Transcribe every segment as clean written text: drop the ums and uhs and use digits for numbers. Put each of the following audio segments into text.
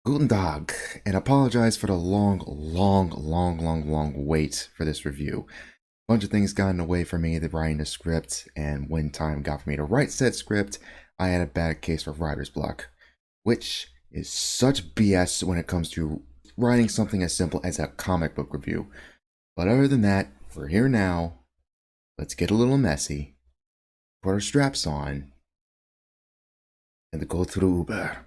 Guten Tag, and apologize for the long wait for this review. A bunch of things got in the way for me writing the script, and when time got for me to write said script, I had a bad case for writer's block, which is such BS when it comes to writing something as simple as a comic book review. But other than that, we're here now. Let's get a little messy, put our straps on, and go through Uber.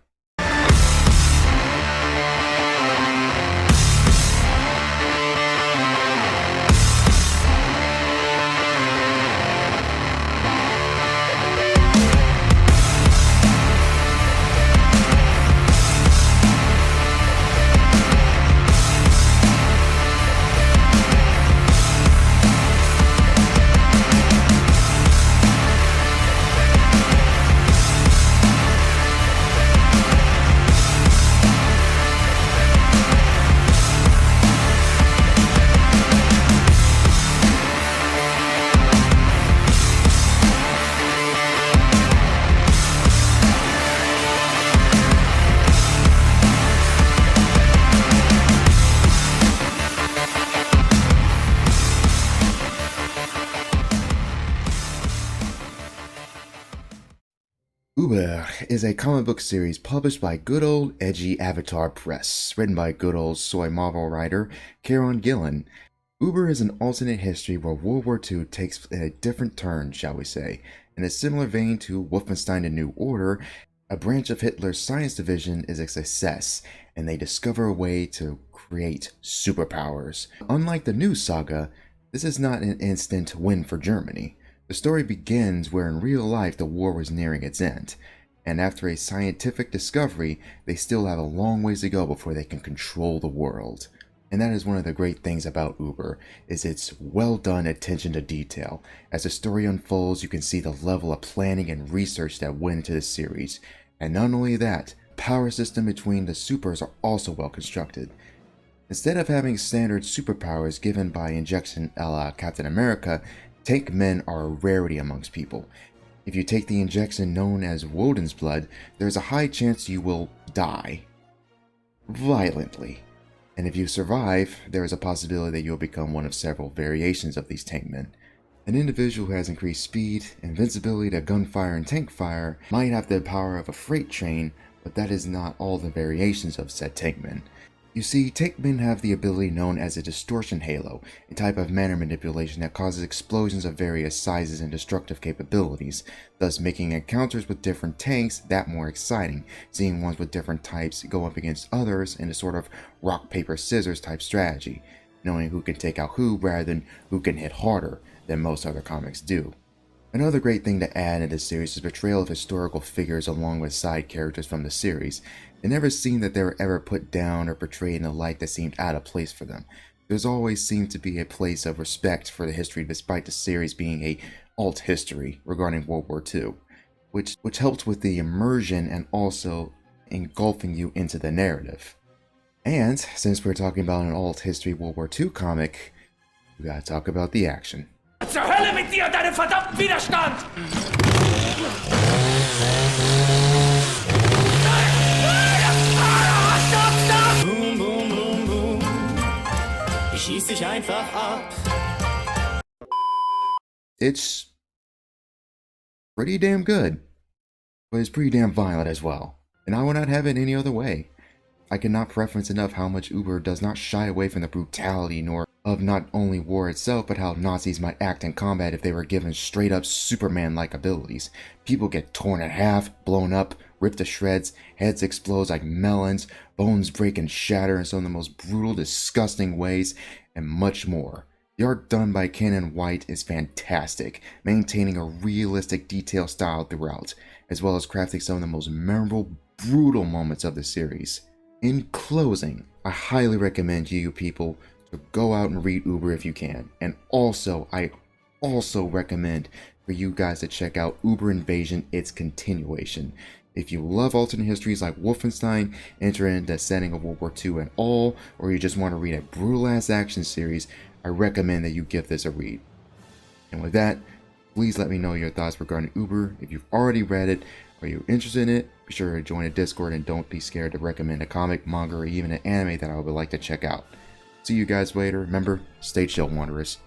Uber is a comic book series published by good old edgy Avatar Press, written by good old soy Marvel writer Kieron Gillen. Uber is an alternate history where World War II takes a different turn, shall we say. In a similar vein to Wolfenstein: The New Order, a branch of Hitler's science division is a success, and they discover a way to create superpowers. Unlike the new saga, this is not an instant win for Germany. The story begins where in real life the war was nearing its end, and after a scientific discovery, they still have a long ways to go before they can control the world. And that is one of the great things about Uber, is its well done attention to detail. As the story unfolds, you can see the level of planning and research that went into the series. And not only that, power system between the supers are also well constructed. Instead of having standard superpowers given by injection a la Captain America, tank men are a rarity amongst people. If you take the injection known as Woden's blood, there's a high chance you will die. Violently. And if you survive, there is a possibility that you'll become one of several variations of these tank men. An individual who has increased speed, invincibility to gunfire and tank fire might have the power of a freight train, but that is not all the variations of said tank men. You see, tank men have the ability known as a distortion halo, a type of matter manipulation that causes explosions of various sizes and destructive capabilities, thus making encounters with different tanks that more exciting, seeing ones with different types go up against others in a sort of rock, paper, scissors type strategy, knowing who can take out who rather than who can hit harder than most other comics do. Another great thing to add in this series is portrayal of historical figures along with side characters from the series. It never seemed that they were ever put down or portrayed in a light that seemed out of place for them. There's always seemed to be a place of respect for the history despite the series being a alt history regarding World War II, which helped with the immersion and also engulfing you into the narrative. And since we're talking about an alt history World War II comic, we gotta talk about the action. Zur Hölle mit dir und deinem verdammten Widerstand! Boom, boom, boom, boom. Ich schieß dich einfach ab. It's pretty damn good, but it's pretty damn violent as well, and I would not have it any other way. I cannot preference enough how much Uber does not shy away from the brutality nor of not only war itself, but how Nazis might act in combat if they were given straight up Superman-like abilities. People get torn in half, blown up, ripped to shreds, heads explode like melons, bones break and shatter in some of the most brutal, disgusting ways, and much more. The art done by Ken White is fantastic, maintaining a realistic detail style throughout, as well as crafting some of the most memorable, brutal moments of the series. In closing, I highly recommend you people to go out and read Uber if you can, and I also recommend for you guys to check out Uber Invasion, its continuation. If you love alternate histories like Wolfenstein, enter into the setting of World War II and all, or you just want to read a brutal ass action series, I recommend that you give this a read. And with that, please let me know your thoughts regarding Uber. If you've already read it, are you interested in it, Be sure to join a Discord and don't be scared to recommend a comic, manga, or even an anime that I would like to check out. See you guys later. Remember, stay chill, Wanderers.